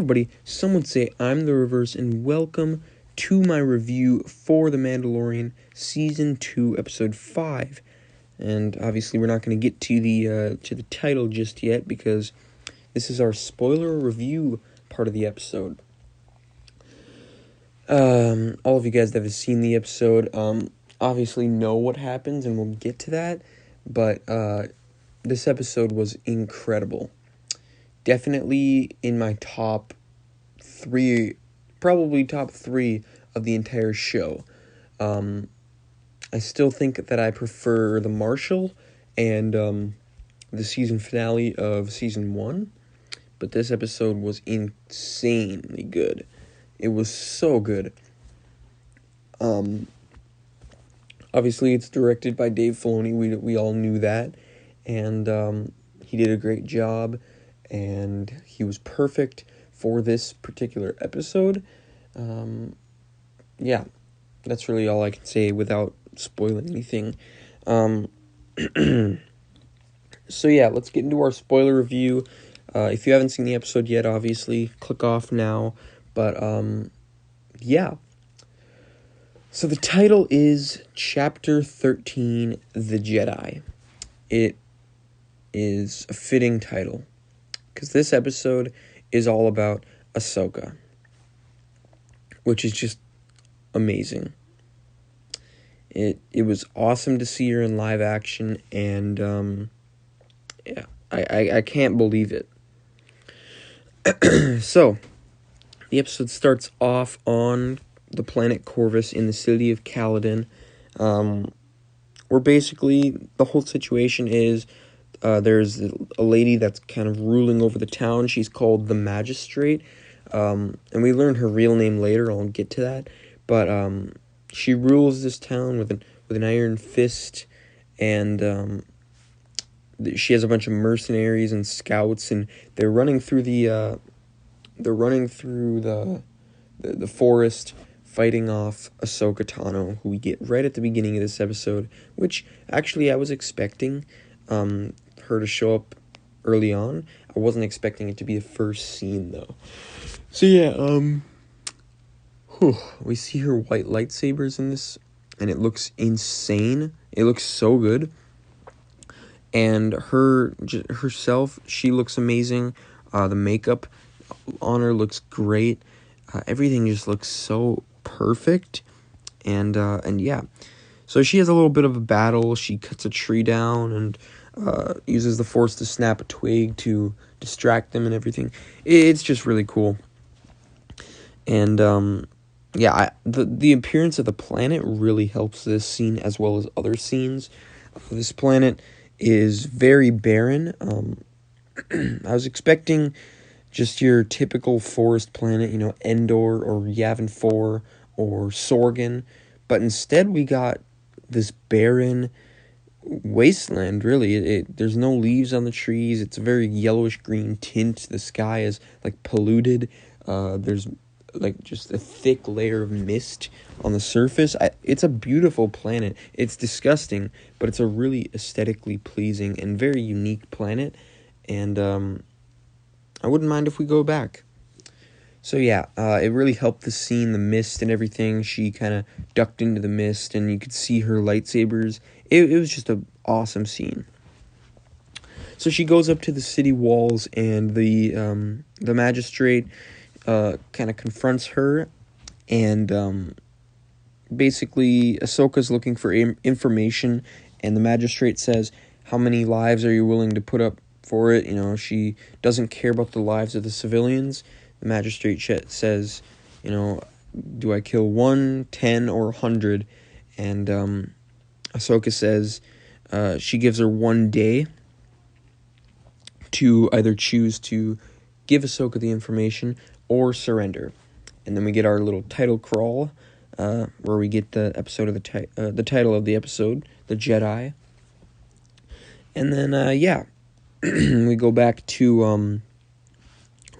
everybody? Some would say I'm the reverse, and welcome to my review for The Mandalorian Season 2, Episode 5. And obviously we're not going to get to the title just yet, because this is our spoiler review part of the episode. All of you guys that have seen the episode obviously know what happens, and we'll get to that, but this episode was incredible. Definitely in my top 3, probably top 3 of the entire show. I still think that I prefer the Marshal and the season finale of Season 1, but this episode was insanely good. It was so good. Obviously, it's directed by Dave Filoni. We all knew that, and he did a great job, and he was perfect for this particular episode. Yeah, that's really all I can say without spoiling anything. So yeah, let's get into our spoiler review. If you haven't seen the episode yet, obviously, click off now. But, yeah. So the title is Chapter 13, The Jedi. It is a fitting title, because this episode is all about Ahsoka, which is just amazing. It was awesome to see her in live action, and yeah, I can't believe it. So, the episode starts off on the planet Corvus in the city of Caladan, where basically the whole situation is there's a lady that's kind of ruling over the town. She's called the Magistrate, and we learn her real name later. I'll get to that, but she rules this town with an iron fist, and she has a bunch of mercenaries and scouts, and they're running through the forest, fighting off Ahsoka Tano, who we get right at the beginning of this episode, which actually I was expecting her to show up early on. I wasn't expecting it to be the first scene, though. So yeah, we see her white lightsabers in this, and it looks insane. It looks so good. And herself, she looks amazing. The makeup on her looks great. Everything just looks so perfect. And yeah. So she has a little bit of a battle. She cuts a tree down and uses the Force to snap a twig to distract them and everything. It's just really cool. And yeah, the appearance of the planet really helps this scene as well as other scenes. This planet is very barren. I was expecting just your typical forest planet, Endor or Yavin 4 or Sorgan, but instead we got this barren wasteland, really. There's no leaves on the trees. It's a very yellowish-green tint. The sky is, polluted. There's, just a thick layer of mist on the surface. It's a beautiful planet. It's disgusting, but it's a really aesthetically pleasing and very unique planet, and I wouldn't mind if we go back. So yeah, it really helped the scene, the mist and everything. She kind of ducked into the mist, and you could see her lightsabers. It was just an awesome scene. So she goes up to the city walls, and the magistrate kind of confronts her, and basically Ahsoka's looking for information, and the magistrate says, how many lives are you willing to put up for it? She doesn't care about the lives of the civilians. The magistrate says, do I kill 1, 10, or 100? And Ahsoka says she gives her 1 day to either choose to give Ahsoka the information or surrender. And then we get our little title crawl, where we get the episode of the title of the episode, The Jedi. And then yeah, we go back to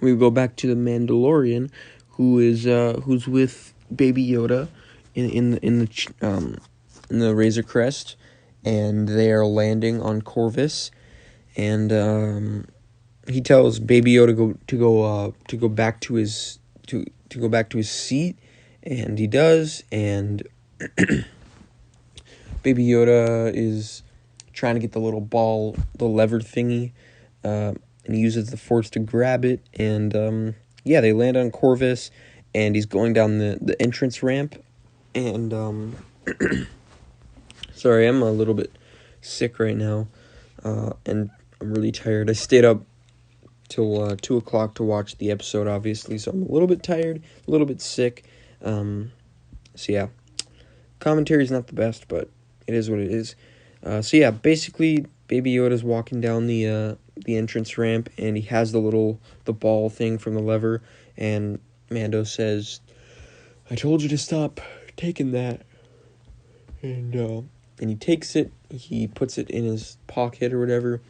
the Mandalorian, who's with Baby Yoda in the Razor Crest, and they are landing on Corvus, and he tells Baby Yoda to go back to his to go back to his seat, and he does. And Baby Yoda is trying to get the little ball, the lever thingy, and he uses the Force to grab it. And yeah, they land on Corvus, and he's going down the entrance ramp. And sorry, I'm a little bit sick right now, and I'm really tired. I stayed up till 2 o'clock to watch the episode, obviously, so I'm a little bit tired, a little bit sick. So yeah, commentary's not the best, but it is what it is. So yeah, basically, Baby Yoda's walking down the entrance ramp, and he has the ball thing from the lever, and Mando says, "I told you to stop taking that," and he takes it, he puts it in his pocket or whatever,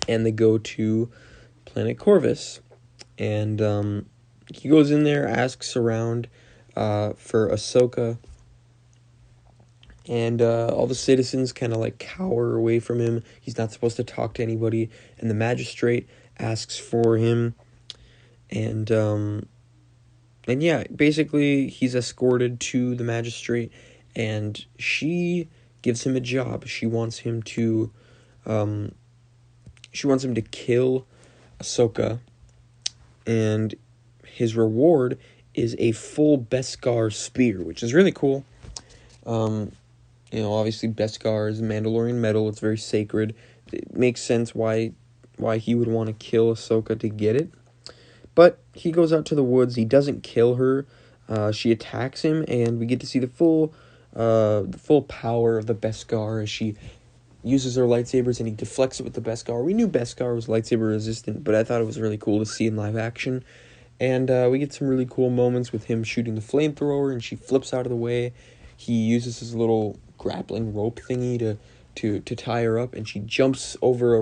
and they go to planet Corvus, and he goes in there, asks around for Ahsoka, and all the citizens kind of like cower away from him. He's not supposed to talk to anybody, and the magistrate asks for him, and yeah, basically he's escorted to the magistrate, and she gives him a job. She wants him to kill Ahsoka, and his reward is a full Beskar spear, which is really cool. Obviously Beskar is a Mandalorian metal. It's very sacred. It makes sense why he would want to kill Ahsoka to get it. But he goes out to the woods. He doesn't kill her. She attacks him, and we get to see the full power of the Beskar as she uses her lightsabers, and he deflects it with the Beskar. We knew Beskar was lightsaber resistant, but I thought it was really cool to see in live action. And we get some really cool moments with him shooting the flamethrower, and she flips out of the way. He uses his little grappling rope thingy to tie her up, and she jumps over a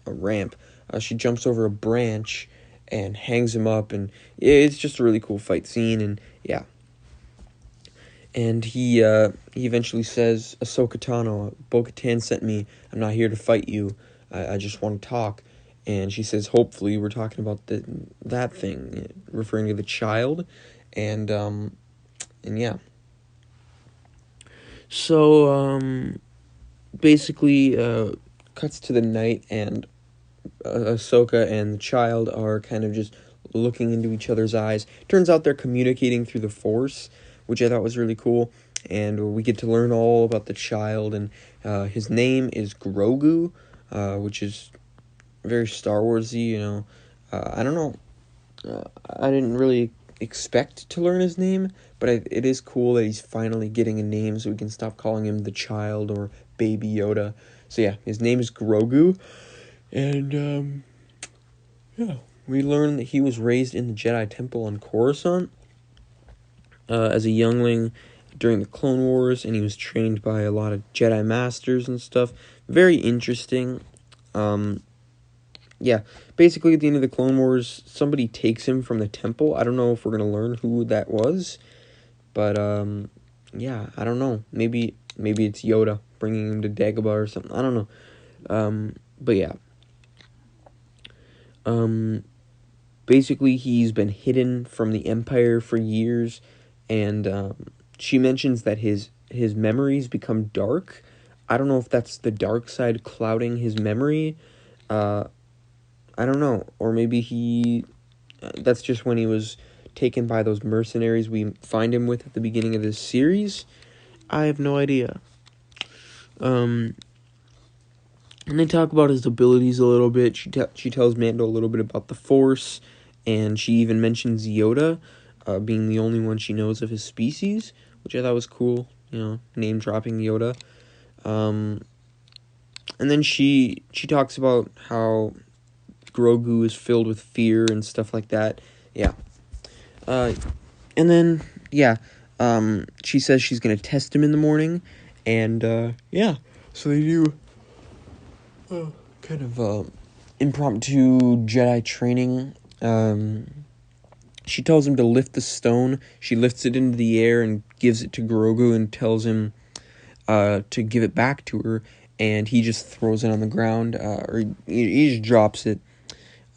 ramp. She jumps over a branch and hangs him up, and it's just a really cool fight scene. And yeah, and he eventually says, "Ahsoka Tano, Bo-Katan sent me. I'm not here to fight you. I just want to talk." And she says, "Hopefully we're talking about that thing," referring to the child. And yeah. So basically cuts to the night, and Ahsoka and the child are kind of just looking into each other's eyes. Turns out they're communicating through the Force, which I thought was really cool. And we get to learn all about the child, and his name is Grogu, which is very Star Warsy. I don't know. I didn't really expect to learn his name, but it is cool that he's finally getting a name, so we can stop calling him the child or Baby Yoda. So yeah, his name is Grogu, and yeah, we learn that he was raised in the Jedi Temple on Coruscant as a youngling during the Clone Wars, and he was trained by a lot of Jedi Masters and stuff. Very interesting. Yeah, basically at the end of the Clone Wars, somebody takes him from the temple. I don't know if we're going to learn who that was, but yeah, I don't know. Maybe it's Yoda bringing him to Dagobah or something. I don't know. But yeah. Basically he's been hidden from the Empire for years, and she mentions that his memories become dark. I don't know if that's the dark side clouding his memory. I don't know. Or maybe that's just when he was taken by those mercenaries we find him with at the beginning of this series. I have no idea. And they talk about his abilities a little bit. She tells Mando a little bit about the Force, and she even mentions Yoda being the only one she knows of his species, which I thought was cool, name dropping Yoda. And then she talks about how Grogu is filled with fear and stuff like that. Yeah. And then, yeah, she says she's going to test him in the morning, and yeah, so they do kind of impromptu Jedi training. She tells him to lift the stone. She lifts it into the air and gives it to Grogu and tells him to give it back to her. and he just throws it on the ground, or he just drops it.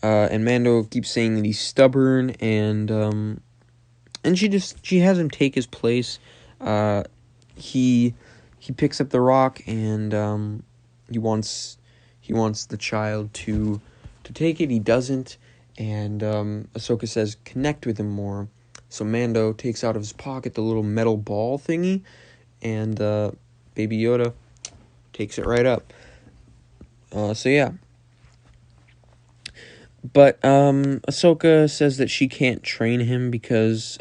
And Mando keeps saying that he's stubborn, and she has him take his place. He picks up the rock, and he wants the child to take it. He doesn't, and Ahsoka says connect with him more. So Mando takes out of his pocket the little metal ball thingy, and Baby Yoda takes it right up. So yeah. But Ahsoka says that she can't train him because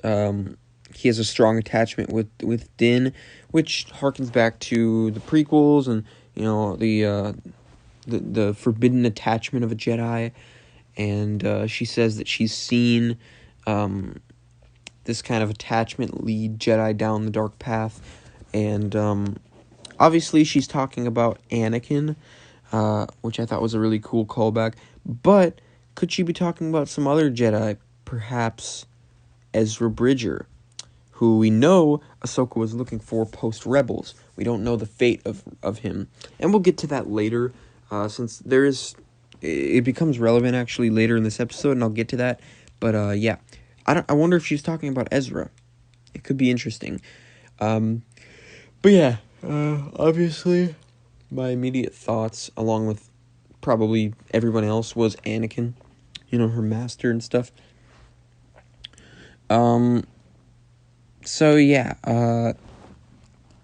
he has a strong attachment with Din, which harkens back to the prequels and the forbidden attachment of a Jedi. And she says that she's seen this kind of attachment lead Jedi down the dark path, and obviously she's talking about Anakin, which I thought was a really cool callback. But could she be talking about some other Jedi, perhaps Ezra Bridger, who we know Ahsoka was looking for post-Rebels? We don't know the fate of him, and we'll get to that later, since it becomes relevant actually later in this episode, and I'll get to that. But yeah, I wonder if she's talking about Ezra. It could be interesting. But yeah, obviously, my immediate thoughts, along with probably everyone else, was Anakin. Her master and stuff. So yeah,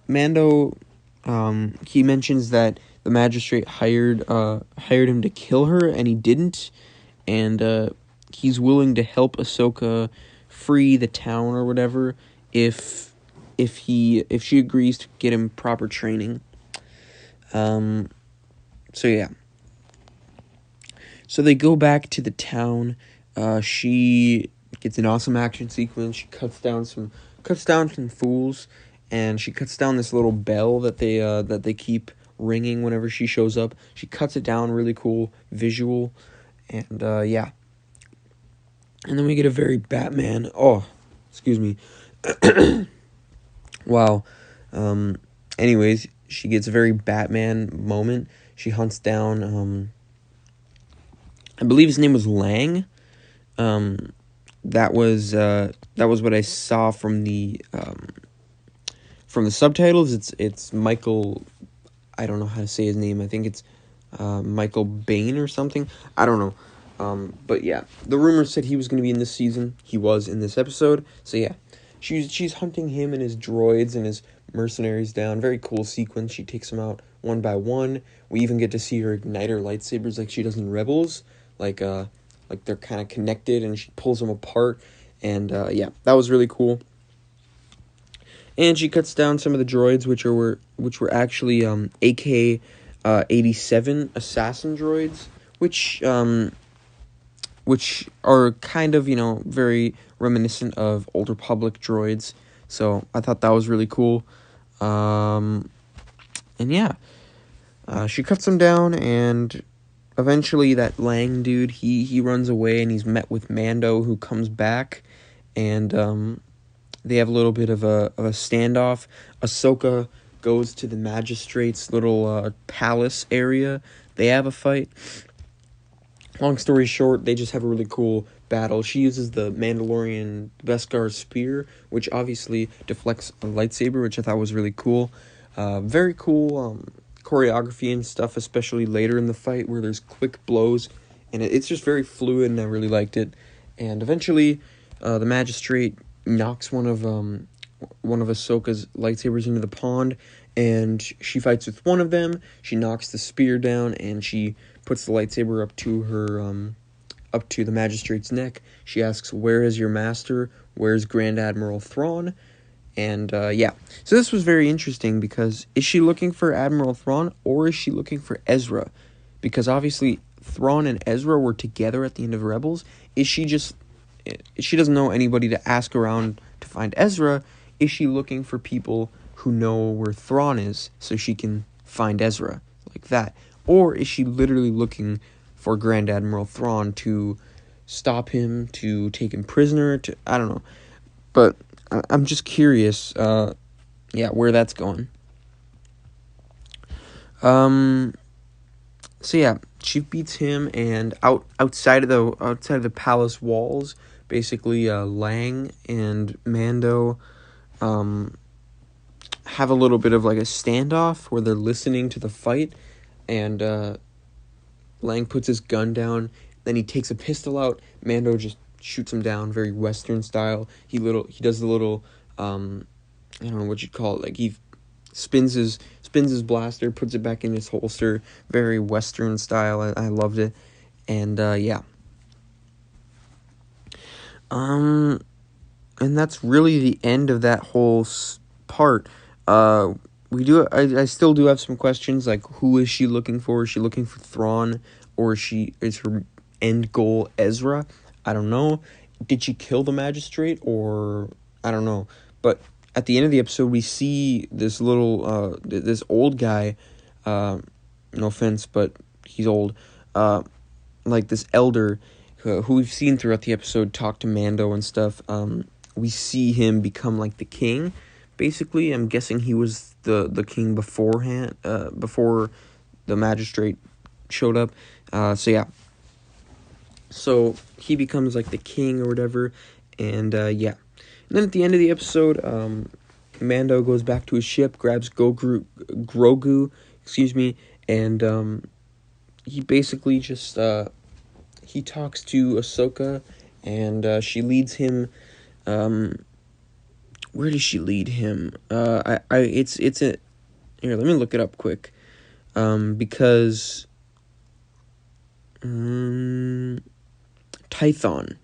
Mando, he mentions that the magistrate hired him to kill her, and he didn't, and he's willing to help Ahsoka free the town or whatever if she agrees to get him proper training. So yeah. So they go back to the town. She gets an awesome action sequence. She cuts down some fools, and she cuts down this little bell that they keep ringing whenever she shows up. She cuts it down, really cool visual, and yeah. And then we get a very Batman. Oh, excuse me. Wow. Anyways, she gets a very Batman moment. She hunts down I believe his name was Lang. That was what I saw from the subtitles. It's Michael. I don't know how to say his name. I think it's Michael Bain or something. I don't know. But yeah, the rumors said he was going to be in this season. He was in this episode. So yeah, she's hunting him and his droids and his mercenaries down. Very cool sequence. She takes them out one by one. We even get to see her ignite her lightsabers like she does in Rebels. Like they're kind of connected, and she pulls them apart, and yeah, that was really cool. And she cuts down some of the droids, which were actually AK-87 assassin droids, which are kind of very reminiscent of Old Republic droids. So I thought that was really cool. And yeah, she cuts them down, and eventually that Lang dude, he runs away, and he's met with Mando, who comes back, and they have a little bit of a standoff. Ahsoka goes to the magistrate's little palace area. They have a fight. Long story short, they just have a really cool battle. She uses the Mandalorian Beskar spear, which obviously deflects a lightsaber, which I thought was really cool. Very cool choreography and stuff, especially later in the fight where there's quick blows, and it's just very fluid, and I really liked it. And eventually, the magistrate knocks one of Ahsoka's lightsabers into the pond, and she fights with one of them. She knocks the spear down, and she puts the lightsaber up to the magistrate's neck. She asks, "Where is your master? Where's Grand Admiral Thrawn?" And yeah, so this was very interesting, because is she looking for Admiral Thrawn, or is she looking for Ezra? Because obviously Thrawn and Ezra were together at the end of Rebels. She doesn't know anybody to ask around to find Ezra. Is she looking for people who know where Thrawn is so she can find Ezra, like that? Or is she literally looking for Grand Admiral Thrawn to stop him, to take him prisoner, I don't know. But I'm just curious, where that's going. So yeah, Chief beats him, and outside of the palace walls, basically, Lang and Mando have a little bit of like a standoff where they're listening to the fight, and Lang puts his gun down, then he takes a pistol out. Mando just shoots him down, very Western style. He does the little, I don't know what you'd call it, like he spins his blaster, puts it back in his holster, very Western style. I loved it, and yeah. And that's really the end of that whole part. I still do have some questions, like who is she looking for? Is she looking for Thrawn, or is her end goal Ezra? I don't know. Did she kill the magistrate, or I don't know. But at the end of the episode, we see this little this old guy. No offense, but he's old. Like this elder who we've seen throughout the episode talk to Mando and stuff. We see him become like the king. Basically, I'm guessing he was the king beforehand, before the magistrate showed up. So yeah. So he becomes like the king or whatever, and yeah. And then at the end of the episode, Mando goes back to his ship, grabs Grogu, and he basically just he talks to Ahsoka, and she leads him. Where does she lead him? It's a here. Let me look it up quick, because Tython.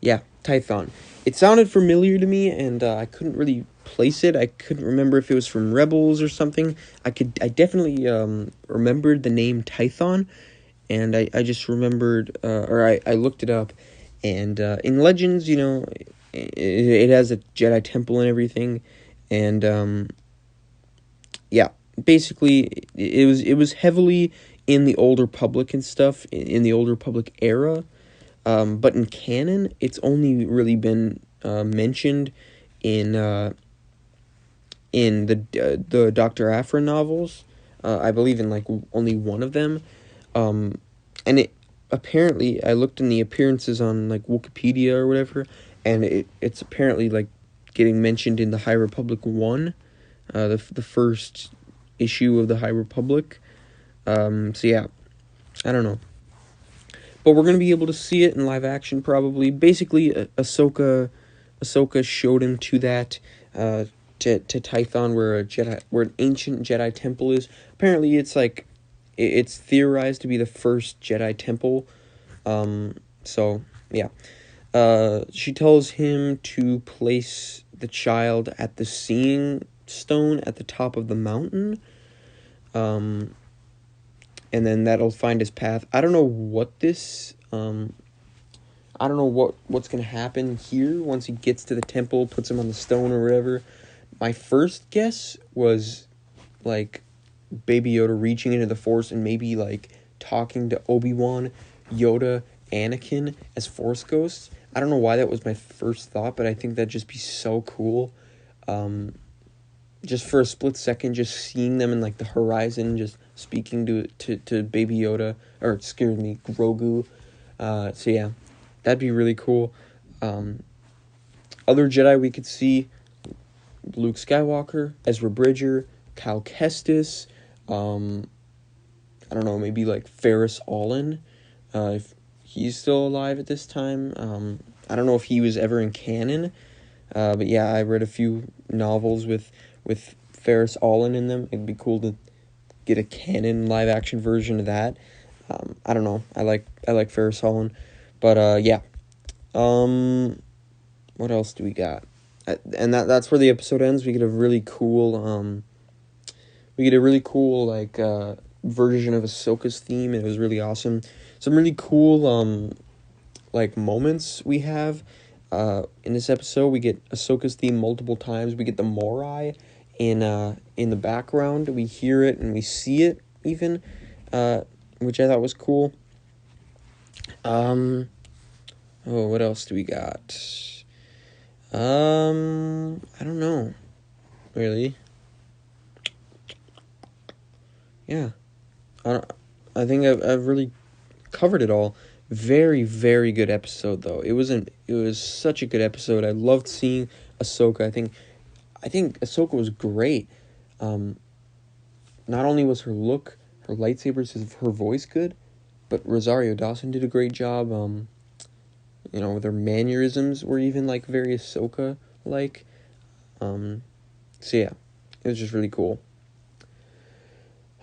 Yeah, Tython. It sounded familiar to me, and I couldn't really place it. I couldn't remember if it was from Rebels or something. I definitely remembered the name Tython, and I just remembered, I looked it up, and in Legends, it has a Jedi temple and everything, and yeah, basically it was heavily in the Old Republic and stuff, in the Old Republic era. But in canon, it's only really been mentioned in the Dr. Aphra novels. I believe in like only one of them, and it apparently, I looked in the appearances on like Wikipedia or whatever, and it's apparently like getting mentioned in the High Republic 1, the first issue of the High Republic. So yeah, I don't know. But we're going to be able to see it in live action, probably. Basically, Ahsoka showed him to that, to Tython, where an ancient Jedi temple is. Apparently, it's like, it's theorized to be the first Jedi temple. So, yeah. She tells him to place the child at the Seeing Stone at the top of the mountain. And then that'll find his path. I don't know what this, I don't know what's going to happen here once he gets to the temple, puts him on the stone or whatever. My first guess was, like, Baby Yoda reaching into the Force and maybe, like, talking to Obi-Wan, Yoda, Anakin as Force ghosts. I don't know why that was my first thought, but I think that'd just be so cool. Just for a split second, just seeing them in like the horizon, just speaking to Baby Yoda, or excuse me, Grogu. So yeah, that'd be really cool. Other Jedi we could see: Luke Skywalker, Ezra Bridger, Cal Kestis. I don't know, maybe like Ferris Olin, if he's still alive at this time. I don't know if he was ever in canon. But yeah, I read a few novels with Ferris Olin in them. It'd be cool to get a canon live action version of that. I don't know. I like Ferris Olin, but yeah. What else do we got? And that's where the episode ends. We get a really cool like version of Ahsoka's theme, and it was really awesome. Some really cool like moments we have. In this episode, we get Ahsoka's theme multiple times. We get the Morai in the background. We hear it and we see it even, which I thought was cool. What else do we got? I don't know, really. yeah, I think I've really covered it all. Very, very good episode though. It was such a good episode. I loved seeing Ahsoka. I think Ahsoka was great. Um, Not only was her look, her lightsabers, her voice good, but Rosario Dawson did a great job. With her mannerisms were even like very Ahsoka like. So yeah, it was just really cool.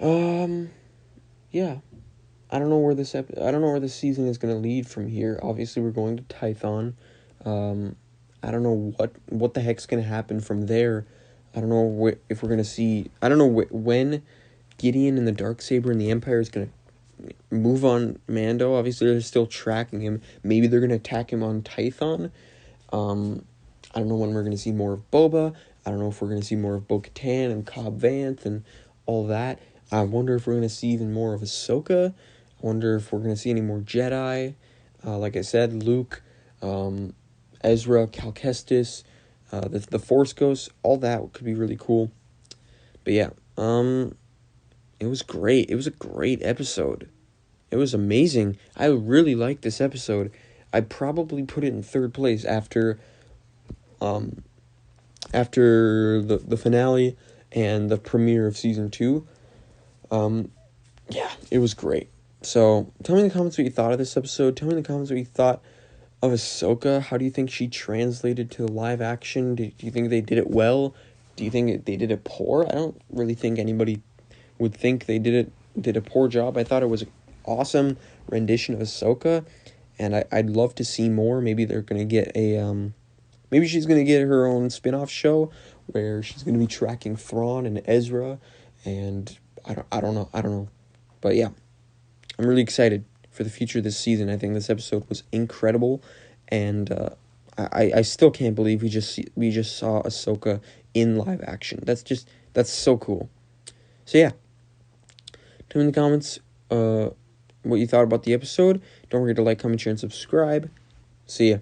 Um, yeah, I don't know where this season is gonna lead from here. Obviously, we're going to Tython. I don't know what the heck's gonna happen from there. I don't know if we're gonna see. I don't know when Gideon and the Darksaber and the Empire is gonna move on Mando. Obviously, they're still tracking him. Maybe they're gonna attack him on Tython. I don't know when we're gonna see more of Boba. I don't know if we're gonna see more of Bo-Katan and Cobb Vanth and all that. I wonder if we're gonna see even more of Ahsoka. I wonder if we're gonna see any more Jedi. Like I said, Luke, Ezra, Cal Kestis, the Force Ghosts, all that could be really cool. But yeah, it was great. It was a great episode. It was amazing. I really liked this episode. I'd probably put it in third place um, after the finale and the premiere of season 2. Yeah, it was great. So tell me in the comments what you thought of this episode. Tell me in the comments what you thought of Ahsoka. How do you think she translated to live action? Do you think they did it well? Do you think they did it poor? I don't really think anybody would think they did a poor job. I thought it was an awesome rendition of Ahsoka, and I'd love to see more. Maybe they're gonna get maybe she's gonna get her own spin-off show where she's gonna be tracking Thrawn and Ezra, and I don't know, but yeah, I'm really excited for the future of this season. I think this episode was incredible, and I still can't believe we just saw Ahsoka in live action. That's so cool. So yeah, tell me in the comments what you thought about the episode. Don't forget to like, comment, share, and subscribe. See ya.